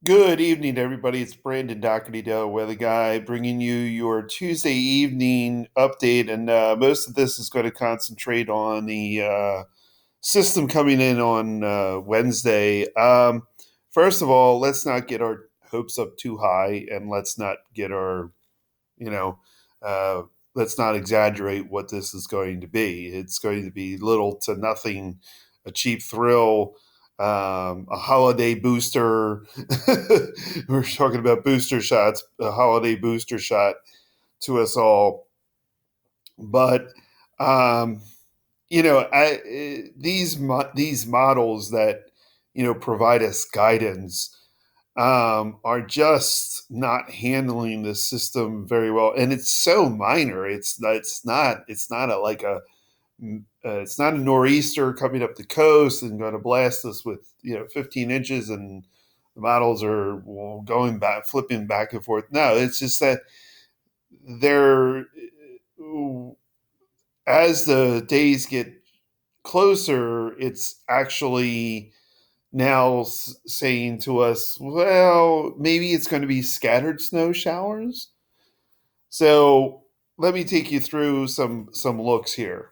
Good evening, everybody. It's Brandon Doherty, Weather Guy, bringing you your Tuesday evening update. And most of this is going to concentrate on the system coming in on Wednesday. First of all, let's not get our hopes up too high, and let's not get our, you know, uh, let's not exaggerate what this is going to be. It's going to be little to nothing, a cheap thrill, a holiday booster. We're talking about booster shots, a holiday booster shot to us all. But um, these models that provide us guidance are just not handling the system very well, and it's so minor. It's not it's not a nor'easter coming up the coast and going to blast us with 15 inches, and the models are going back, flipping back and forth. No, it's just that they're as the days get closer, it's actually now saying to us, well, maybe it's going to be scattered snow showers. So let me take you through some looks here.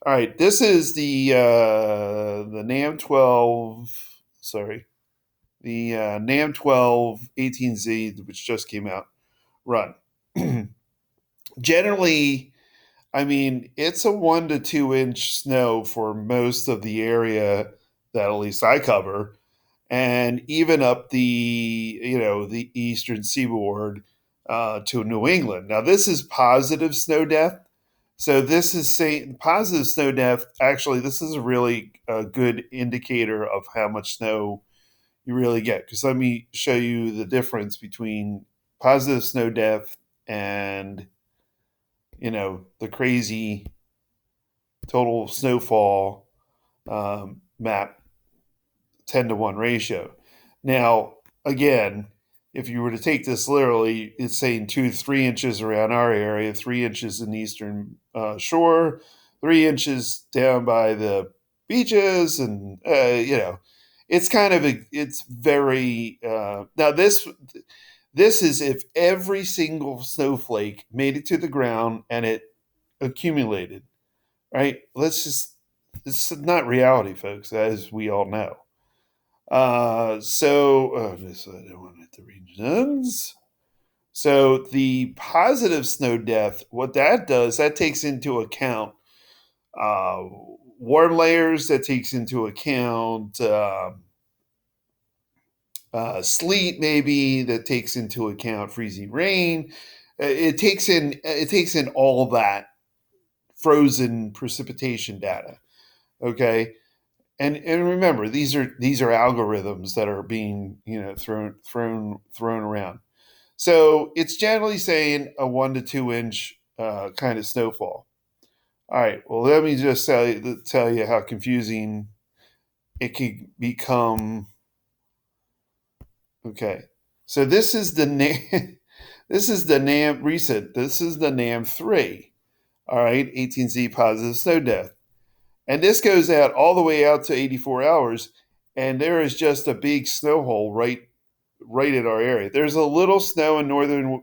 All right, this is the NAM 12. Sorry, the NAM 12 18Z, which just came out. Run. Generally, I mean, it's a 1 to 2 inch snow for most of the area that at least I cover, and even up the eastern seaboard to New England. Now, this is positive snow depth. So this is saying positive snow depth. Actually, this is a really good indicator of how much snow you really get. Because let me show you the difference between positive snow depth and the crazy total snowfall map 10-to-1 ratio. Now, again, if you were to take this literally, it's saying 2 to 3 inches around our area, 3 inches in the eastern shore, 3 inches down by the beaches, and it's kind of it's very now this is if every single snowflake made it to the ground and it accumulated, right? This is not reality, folks, as we all know. Just I don't want to hit the regions. So the positive snow depth, what that does, that takes into account uh, warm layers, that takes into account sleet, maybe that takes into account freezing rain. It takes in all that frozen precipitation data. Okay, and remember, these are algorithms that are being thrown around. So it's generally saying a 1 to 2 inch kind of snowfall. All right. Well, let me just tell you how confusing it could become. Okay. So this is the NAM. This is the NAM recent. This is the NAM 3. All right, 18Z positive snow depth. And this goes out all the way out to 84 hours, and there is just a big snow hole right in our area. There's a little snow in northern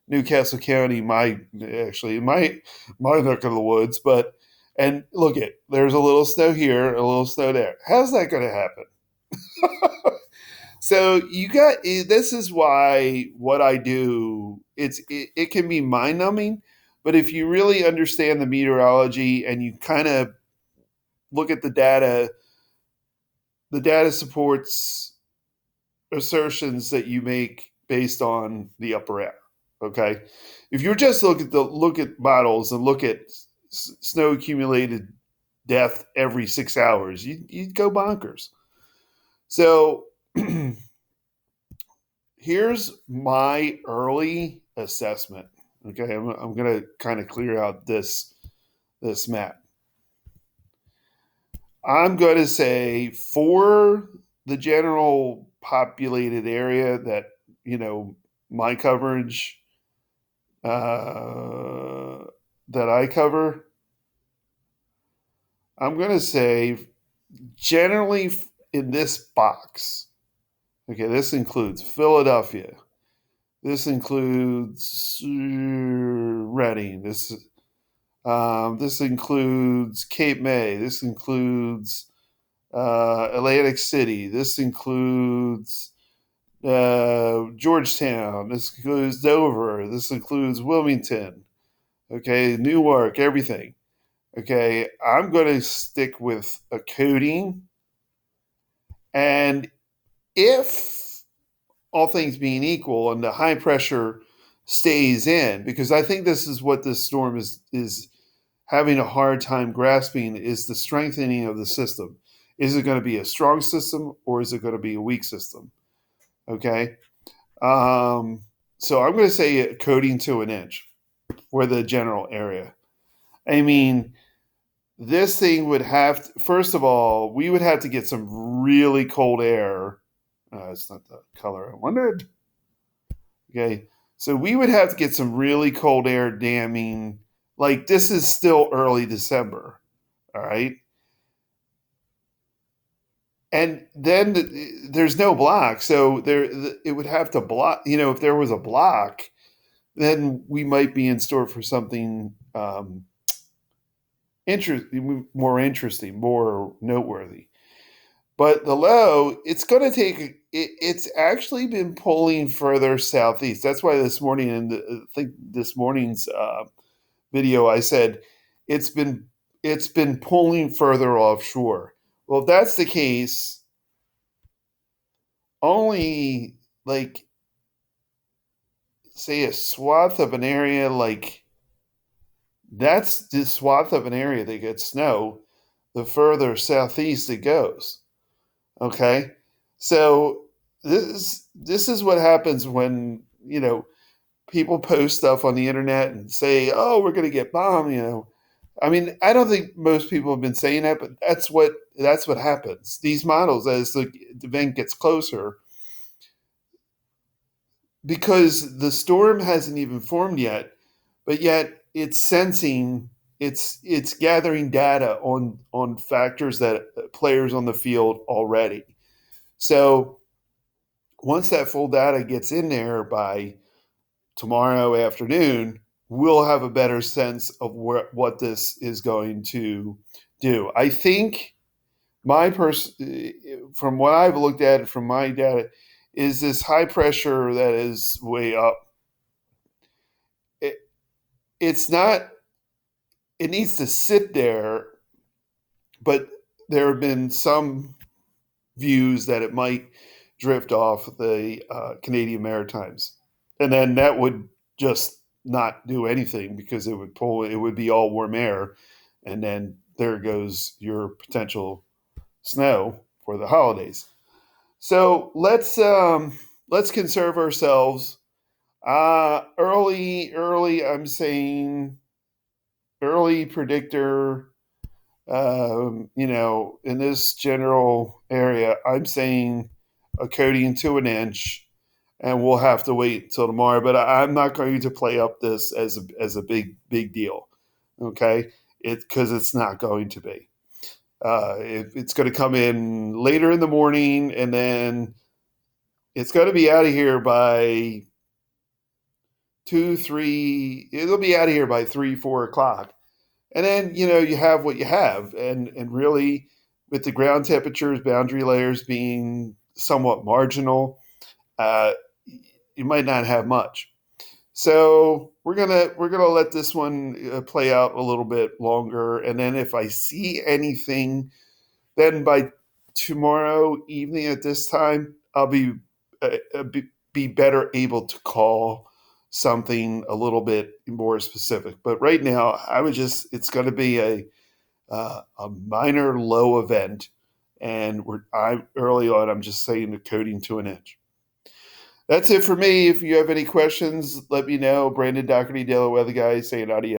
Newcastle County, my neck of the woods, but and look at there's a little snow here, a little snow there. How's that going to happen? So you got this is why what I do it can be mind numbing, but if you really understand the meteorology and you kind of look at the data supports assertions that you make based on the upper air. Okay, if you just look at models and look at snow accumulated depth every 6 hours, you'd go bonkers. So here's my early assessment. Okay, I'm going to kind of clear out this map. I'm going to say for the general populated area that my coverage that I cover, I'm going to say generally in this box. Okay, this includes Philadelphia. This includes Reading. This includes Cape May. This includes Atlantic City. This includes Georgetown. This includes Dover. This includes Wilmington. Okay, Newark, everything. Okay, I'm going to stick with a coating. And if all things being equal and the high pressure stays in, because I think this is what this storm is having a hard time grasping, is the strengthening of the system. Is it going to be a strong system or is it going to be a weak system? Okay. Um, so I'm going to say a coating to an inch for the general area. I mean, this thing would have to, first of all, we would have to get some really cold air. It's not the color I wanted. Okay. So we would have to get some really cold air damming. Like this is still early December. All right. And then there's no block. So it would have to block, if there was a block, then we might be in store for something more interesting, more noteworthy. But the low, it's going to it's actually been pulling further southeast. That's why this morning, I think this morning's video, I said it's been it's been pulling further offshore. Well, if that's the case, only like say a swath of an area like that's the swath of an area that gets snow, the further southeast it goes. Okay, so this is what happens when people post stuff on the internet and say, "Oh, we're going to get bombed." I mean, I don't think most people have been saying that, but that's what happens. These models, as the event gets closer, because the storm hasn't even formed yet, but yet it's sensing, it's gathering data on factors that players on the field already. So once that full data gets in there by tomorrow afternoon, we'll have a better sense of what this is going to do. I think from what I've looked at from my data, is this high pressure that is way up. It, it's not. It needs to sit there, but there have been some views that it might drift off the Canadian Maritimes, and then that would just not do anything because it would pull. It would be all warm air, and then there goes your potential snow for the holidays. So let's conserve ourselves. Early. I'm saying early predictor. In this general area, I'm saying a coating to an inch, and we'll have to wait till tomorrow. But I'm not going to play up this as a big deal, okay? Because it's not going to be. It's going to come in later in the morning, and then it's going to be out of here by 2, 3. It'll be out of here by 3, 4 o'clock. And then you have what you have, and really, with the ground temperatures, boundary layers being somewhat marginal, uh, you might not have much. So we're gonna let this one play out a little bit longer, and then if I see anything, then by tomorrow evening at this time, I'll be better able to call something a little bit more specific. But right now, it's going to be a minor low event, and I'm early on. I'm just saying the coating to an inch. That's it for me. If you have any questions, let me know. Brandon Doherty, Daily Weather Guy, saying adios.